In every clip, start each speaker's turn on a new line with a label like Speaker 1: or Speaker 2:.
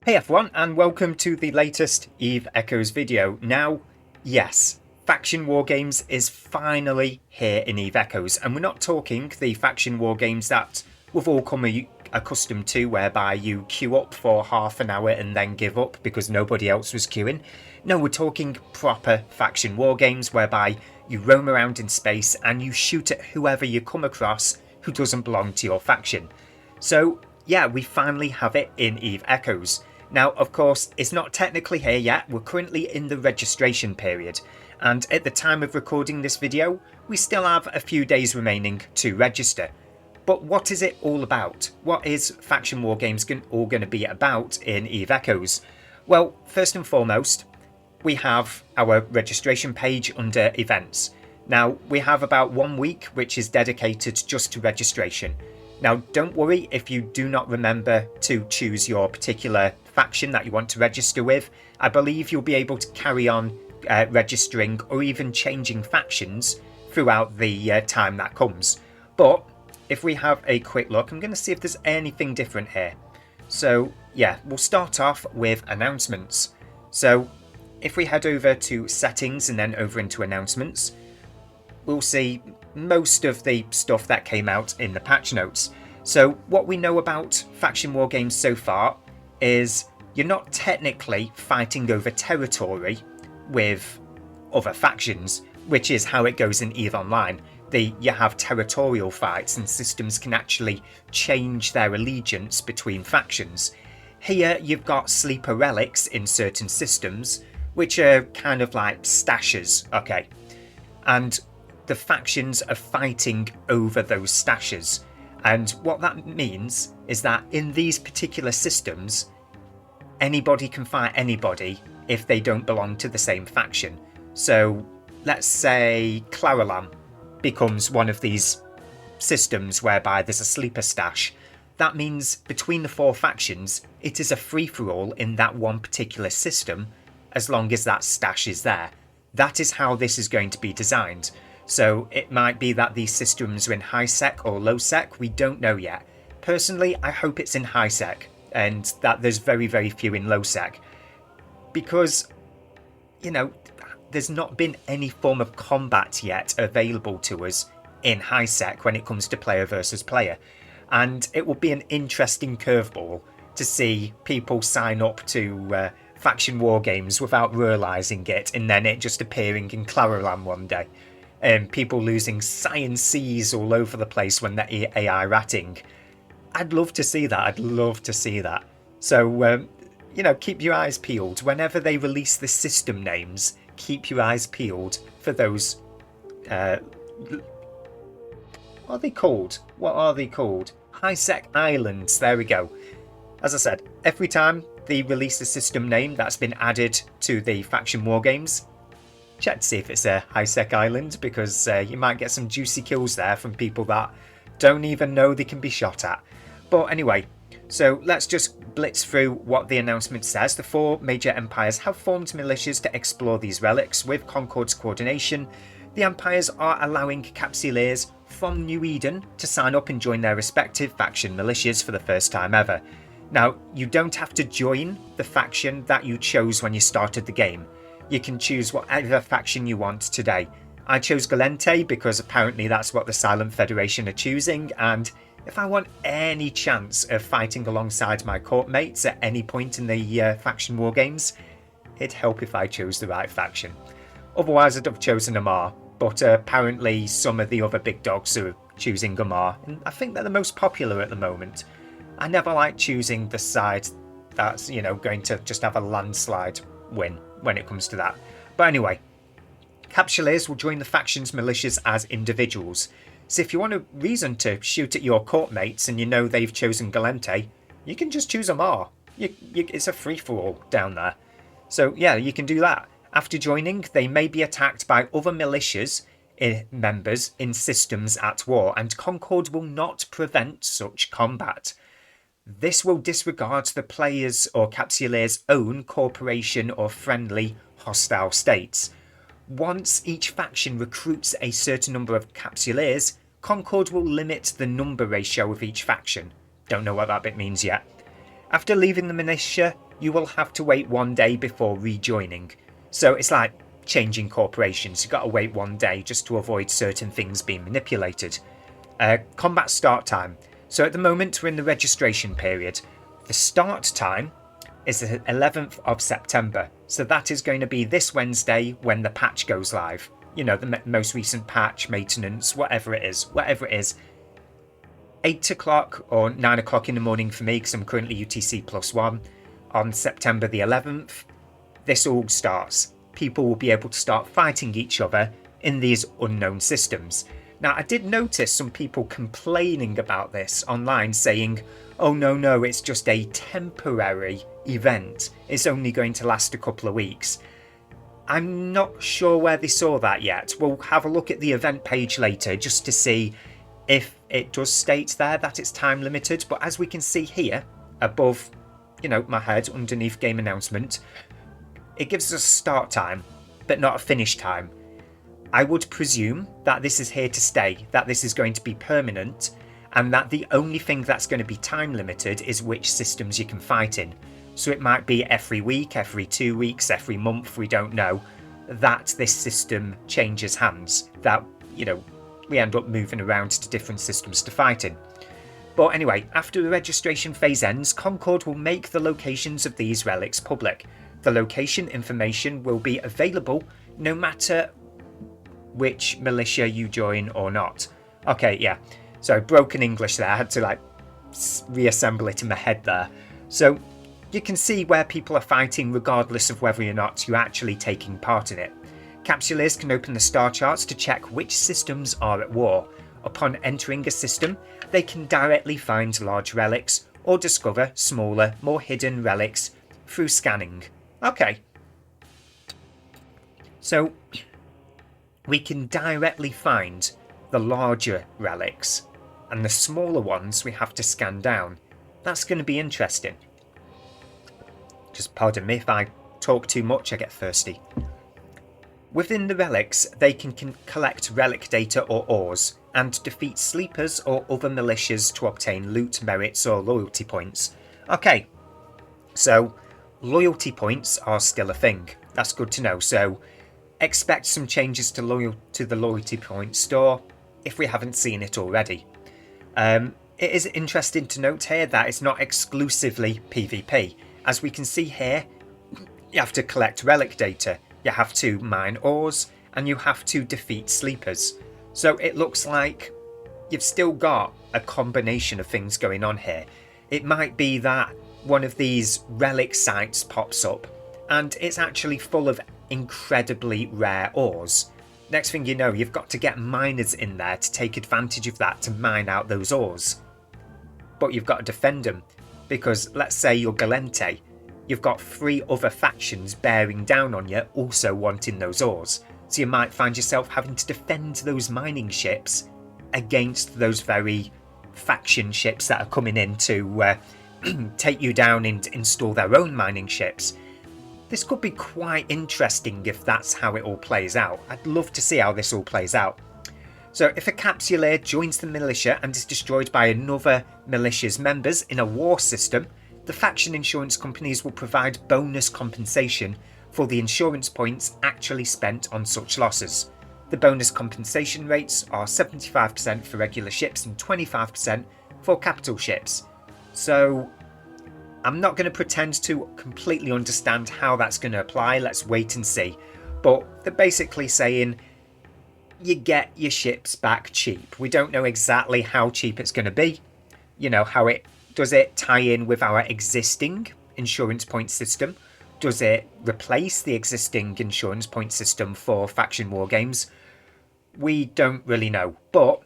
Speaker 1: Hey everyone, and welcome to the latest Eve Echoes video. Now, yes, Faction Wargames is finally here in Eve Echoes, and we're not talking the Faction Wargames that we've all come accustomed to, whereby you queue up for half an hour and then give up because nobody else was queuing. No, we're talking proper Faction Wargames, whereby you roam around in space and you shoot at whoever you come across who doesn't belong to your faction. So, yeah, we finally have it in Eve Echoes. Now, of course, it's not technically here yet. We're currently in the registration period, and at the time of recording this video, we still have a few days remaining to register. But what is it all about? What is Faction Wargames all going to be about in Eve Echoes? Well, first and foremost, we have our registration page under events. Now, we have about 1 week which is dedicated just to registration. Now, don't worry if you do not remember to choose your particular faction that you want to register with. I believe you'll be able to carry on registering or even changing factions throughout the time that comes. But if we have a quick look, I'm going to see if there's anything different here. So yeah, we'll start off with announcements. So if we head over to settings and then over into announcements, we'll see most of the stuff that came out in the patch notes. So what we know about Faction Wargames so far is you're not technically fighting over territory with other factions, which is how it goes in EVE Online. You have territorial fights and systems can actually change their allegiance between factions. Here you've got sleeper relics in certain systems, which are kind of like stashes, okay? And the factions are fighting over those stashes. And what that means is that in these particular systems, anybody can fight anybody if they don't belong to the same faction. So let's say Claralam becomes one of these systems whereby there's a sleeper stash. That means between the four factions, it is a free-for-all in that one particular system as long as that stash is there. That is how this is going to be designed. So it might be that these systems are in high sec or low sec, we don't know yet. Personally, I hope it's in high sec and that there's very, very few in low sec. Because, you know, there's not been any form of combat yet available to us in high sec when it comes to player versus player. And it will be an interesting curveball to see people sign up to Faction Wargames without realising it and then it just appearing in Claralam one day. People losing sciences all over the place when they're AI ratting. I'd love to see that. I'd love to see that. So, you know, keep your eyes peeled. Whenever they release the system names, keep your eyes peeled for those... what are they called? What are they called? High-Sec Islands. There we go. As I said, every time they release a system name that's been added to the Faction Wargames, check to see if it's a high-sec island, because you might get some juicy kills there from people that don't even know they can be shot at. But anyway, so let's just blitz through what the announcement says. The four major empires have formed militias to explore these relics. With Concord's coordination, the empires are allowing capsuleers from New Eden to sign up and join their respective faction militias for the first time ever. Now, you don't have to join the faction that you chose when you started the game. You can choose whatever faction you want today. I chose Galente because apparently that's what the Silent Federation are choosing, and if I want any chance of fighting alongside my court mates at any point in the Faction Wargames, it'd help if I chose the right faction. Otherwise I'd have chosen Amar, but apparently some of the other big dogs are choosing Amar, and I think they're the most popular at the moment. I never like choosing the side that's, you know, going to just have a landslide win when it comes to that. But anyway, capsuleers will join the faction's militias as individuals. So if you want a reason to shoot at your court mates and you know they've chosen Galente, you can just choose Amar. It's a free-for-all down there. So yeah, you can do that. After joining, they may be attacked by other militias members in systems at war, and Concord will not prevent such combat. This will disregard the player's or capsuleer's own corporation or friendly hostile states. Once each faction recruits a certain number of capsuleers, Concord will limit the number ratio of each faction. Don't know what that bit means yet. After leaving the militia, you will have to wait 1 day before rejoining. So it's like changing corporations. You've got to wait 1 day just to avoid certain things being manipulated. Combat start time. So at the moment we're in the registration period. The start time is the 11th of September. So that is going to be this Wednesday when the patch goes live. You know, the most recent patch, maintenance, whatever it is. 8 o'clock or 9 o'clock in the morning for me, because I'm currently UTC +1. On September the 11th, this all starts. People will be able to start fighting each other in these unknown systems. Now, I did notice some people complaining about this online, saying, oh no, it's just a temporary event. It's only going to last a couple of weeks. I'm not sure where they saw that yet. We'll have a look at the event page later just to see if it does state there that it's time limited. But as we can see here, above, my head, underneath game announcement, it gives us a start time, but not a finish time. I would presume that this is here to stay, that this is going to be permanent, and that the only thing that's going to be time limited is which systems you can fight in. So it might be every week, every 2 weeks, every month, we don't know, that this system changes hands, that, we end up moving around to different systems to fight in. But anyway, after the registration phase ends, Concord will make the locations of these relics public. The location information will be available no matter which militia you join or not. Okay, yeah. So broken English there. I had to reassemble it in my head there. So you can see where people are fighting regardless of whether or not you're actually taking part in it. Capsuleers can open the star charts to check which systems are at war. Upon entering a system, they can directly find large relics or discover smaller, more hidden relics through scanning. Okay. So we can directly find the larger relics, and the smaller ones we have to scan down. That's going to be interesting. Just pardon me if I talk too much, I get thirsty. Within the relics, they can collect relic data or ores, and defeat sleepers or other militias to obtain loot, merits or loyalty points. Okay, so loyalty points are still a thing. That's good to know. So expect some changes to the loyalty point store if we haven't seen it already. It is interesting to note here that it's not exclusively PvP. As we can see here, you have to collect relic data, you have to mine ores, and you have to defeat sleepers. So it looks like you've still got a combination of things going on here. It might be that one of these relic sites pops up and it's actually full of incredibly rare ores. Next thing you know, you've got to get miners in there to take advantage of that to mine out those ores. But you've got to defend them, because let's say you're Galente, you've got 3 other factions bearing down on you also wanting those ores. So you might find yourself having to defend those mining ships against those very faction ships that are coming in to take you down and install their own mining ships. This could be quite interesting if that's how it all plays out. I'd love to see how this all plays out. So if a capsuleer joins the militia and is destroyed by another militia's members in a war system, the faction insurance companies will provide bonus compensation for the insurance points actually spent on such losses. The bonus compensation rates are 75% for regular ships and 25% for capital ships. So I'm not going to pretend to completely understand how that's going to apply. Let's wait and see. But they're basically saying you get your ships back cheap. We don't know exactly how cheap it's going to be. How it does it tie in with our existing insurance point system? Does it replace the existing insurance point system for Faction Wargames? We don't really know. But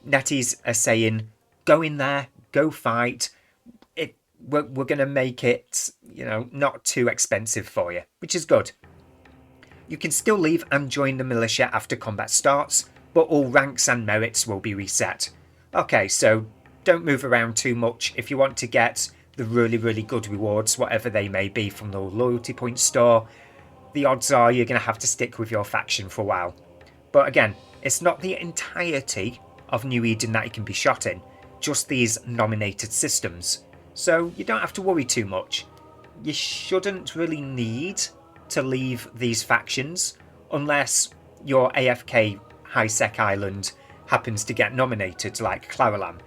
Speaker 1: Netease are saying, go in there, go fight. We're going to make it, not too expensive for you, which is good. You can still leave and join the militia after combat starts, but all ranks and merits will be reset. Okay, so don't move around too much. If you want to get the really, really good rewards, whatever they may be from the loyalty point store, the odds are you're going to have to stick with your faction for a while. But again, it's not the entirety of New Eden that you can be shot in, just these nominated systems. So you don't have to worry too much. you shouldn't really need to leave these factions unless your AFK high-sec island happens to get nominated, like Claralam.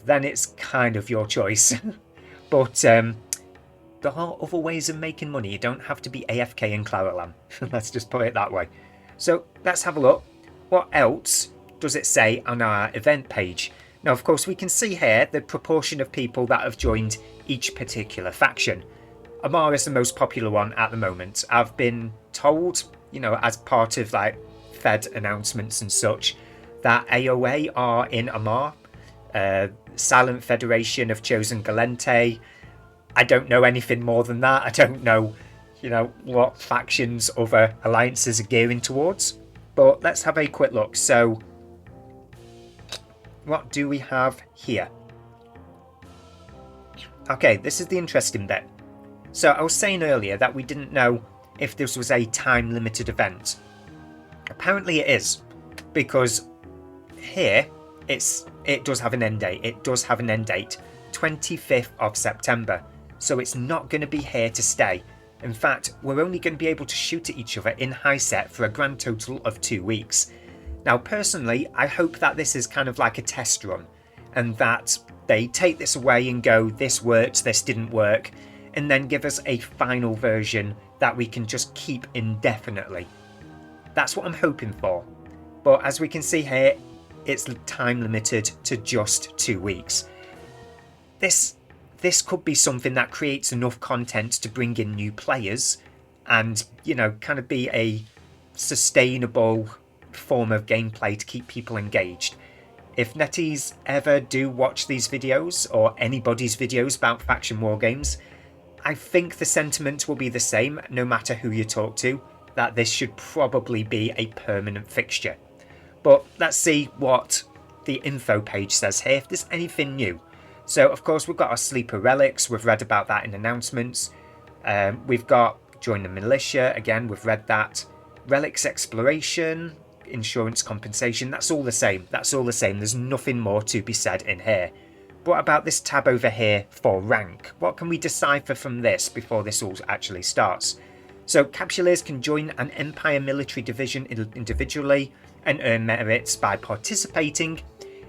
Speaker 1: Then it's kind of your choice. But there are other ways of making money. You don't have to be AFK in Claralam. Let's just put it that way. So let's have a look. What else does it say on our event page? Now, of course, we can see here the proportion of people that have joined each particular faction. Amar is the most popular one at the moment. I've been told, you know, as part of like Fed announcements and such, that AOA are in Amar. Silent Federation have chosen Galente. I don't know anything more than that. I don't know, you know, what factions other alliances are gearing towards. But let's have a quick look. So, what do we have here? Okay, this is the interesting bit. So I was saying earlier that we didn't know if this was a time-limited event. Apparently it is, because here it does have an end date. It does have an end date, 25th of September. So it's not going to be here to stay. In fact, we're only going to be able to shoot at each other in high set for a grand total of 2 weeks. Now, personally, I hope that this is kind of like a test run, and that they take this away and go, this worked, this didn't work, and then give us a final version that we can just keep indefinitely. That's what I'm hoping for. But as we can see here, it's time limited to just 2 weeks. This could be something that creates enough content to bring in new players and, you know, kind of be a sustainable form of gameplay to keep people engaged. If Netease ever do watch these videos, or anybody's videos about Faction Wargames, I think the sentiment will be the same no matter who you talk to, that this should probably be a permanent fixture. But let's see what the info page says here, if there's anything new. So, of course, we've got our Sleeper Relics. We've read about that in announcements. We've got Join the Militia. Again, we've read that. Relics Exploration, Insurance Compensation. That's all the same. That's all the same. There's nothing more to be said in here. What about this tab over here for rank? What can we decipher from this before this all actually starts? So, Capsuleers can join an Empire military division individually and earn merits by participating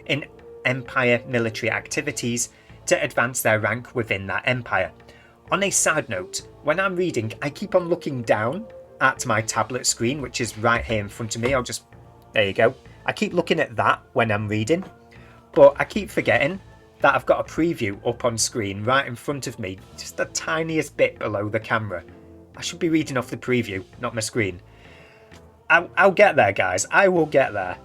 Speaker 1: in Empire military activities to advance their rank within that empire. On a side note, when I'm reading, I keep on looking down at my tablet screen, which is right here in front of me. There you go. I keep looking at that when I'm reading, but I keep forgetting that I've got a preview up on screen right in front of me, just the tiniest bit below the camera. I should be reading off the preview, not my screen. I'll get there, guys. I will get there.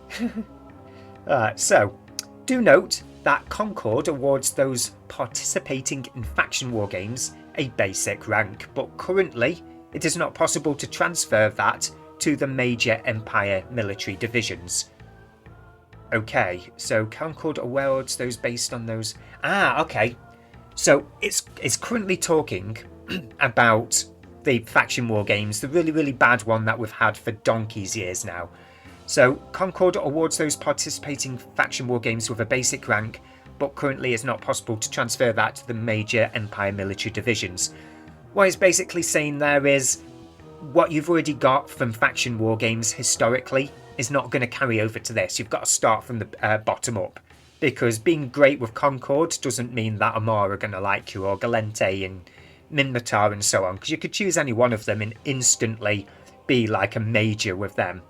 Speaker 1: Alright, so do note that Concord awards those participating in Faction Wargames a basic rank, but currently it is not possible to transfer that to the major Empire military divisions. Okay, so Concord awards those based on those... okay. So it's currently talking about the Faction Wargames, the really, really bad one that we've had for donkey's years now. So Concord awards those participating Faction Wargames with a basic rank, but currently it's not possible to transfer that to the major Empire military divisions. What it's basically saying there is, what you've already got from Faction Wargames historically is not going to carry over to this. You've got to start from the bottom up, because being great with Concord doesn't mean that Amar are going to like you, or Galente and Minmatar and so on, because you could choose any one of them and instantly be like a major with them.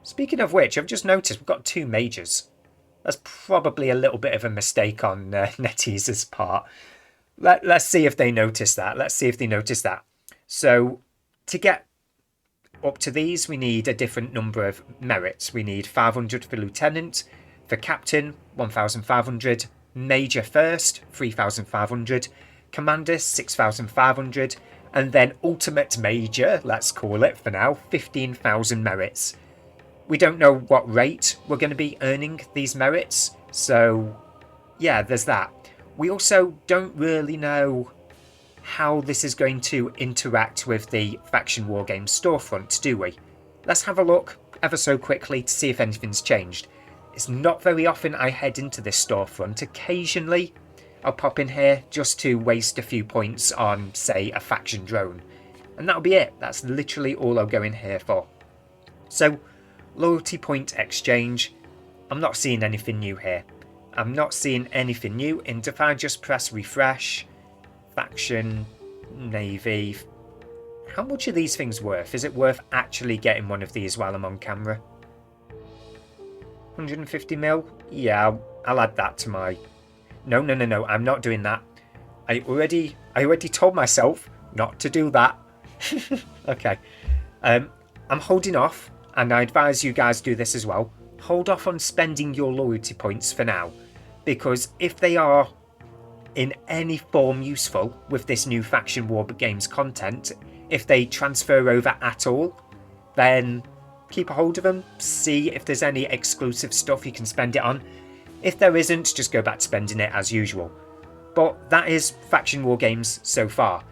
Speaker 1: Speaking of which, I've just noticed we've got 2 majors. That's probably a little bit of a mistake on Netease's part. Let's see if they notice that. So, to get up to these, we need a different number of merits. We need 500 for Lieutenant, for Captain, 1,500, Major First, 3,500, Commander, 6,500, and then Ultimate Major, let's call it for now, 15,000 merits. We don't know what rate we're going to be earning these merits, so yeah, there's that. We also don't really know how this is going to interact with the Faction Wargames storefront, do we? Let's have a look ever so quickly to see if anything's changed. It's not very often I head into this storefront. Occasionally I'll pop in here just to waste a few points on, say, a faction drone. And that'll be it. That's literally all I'll go in here for. So, loyalty point exchange. I'm not seeing anything new here. I'm not seeing anything new. And if I just press refresh, faction, navy. How much are these things worth? Is it worth actually getting one of these while I'm on camera? 150 mil? Yeah, I'll add that to my... No, I'm not doing that. I already told myself not to do that. Okay. I'm holding off, and I advise you guys do this as well. Hold off on spending your loyalty points for now, because if they are in any form useful with this new Faction Wargames content, if they transfer over at all, then keep a hold of them, see if there's any exclusive stuff you can spend it on. If there isn't, just go back to spending it as usual. But that is Faction Wargames so far,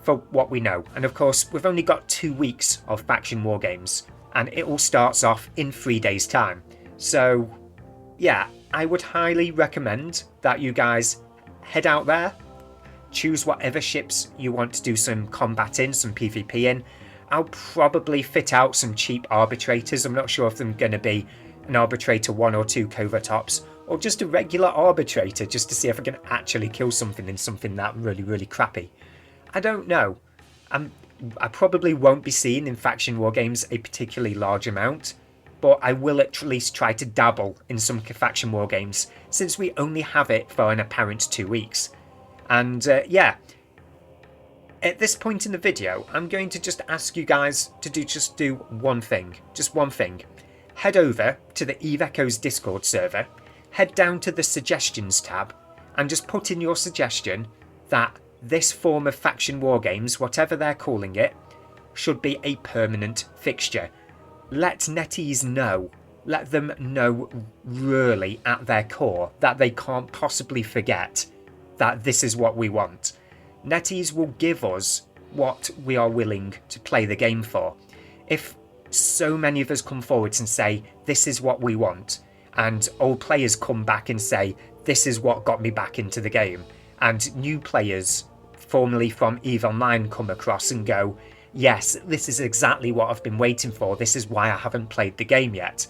Speaker 1: for what we know. And of course, we've only got 2 weeks of Faction Wargames, and it all starts off in 3 days' time. So, yeah, I would highly recommend that you guys head out there, choose whatever ships you want to do some combat in, some PvP in. I'll probably fit out some cheap arbitrators. I'm not sure if I'm going to be an arbitrator 1 or 2 covert ops, or just a regular arbitrator, just to see if I can actually kill something in something that really crappy. I don't know. I probably won't be seeing in Faction Wargames a particularly large amount, but I will at least try to dabble in some Faction Wargames, since we only have it for an apparent 2 weeks. And yeah, at this point in the video, I'm going to just ask you guys to do one thing. Just one thing. Head over to the Eve Echoes Discord server, head down to the suggestions tab, and just put in your suggestion that this form of Faction Wargames, whatever they're calling it, should be a permanent fixture. Let Netease know. Let them know really at their core that they can't possibly forget that this is what we want. Netease will give us what we are willing to play the game for. If so many of us come forwards and say, this is what we want, and old players come back and say, this is what got me back into the game, and new players, formerly from EVE Online, come across and go, yes, this is exactly what I've been waiting for, this is why I haven't played the game yet.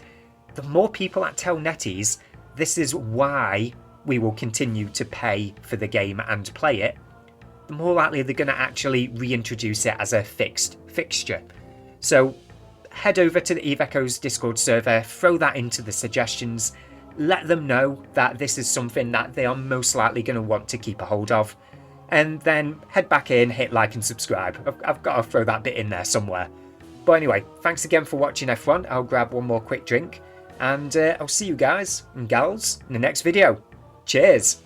Speaker 1: The more people that tell Netease, this is why we will continue to pay for the game and play it, the more likely they're going to actually reintroduce it as a fixed fixture. So head over to the Eve Echoes Discord server, throw that into the suggestions, let them know that this is something that they are most likely going to want to keep a hold of, and then head back in, hit like and subscribe. I've got to throw that bit in there somewhere. But anyway, thanks again for watching everyone. I'll grab one more quick drink, and I'll see you guys and gals in the next video. Cheers!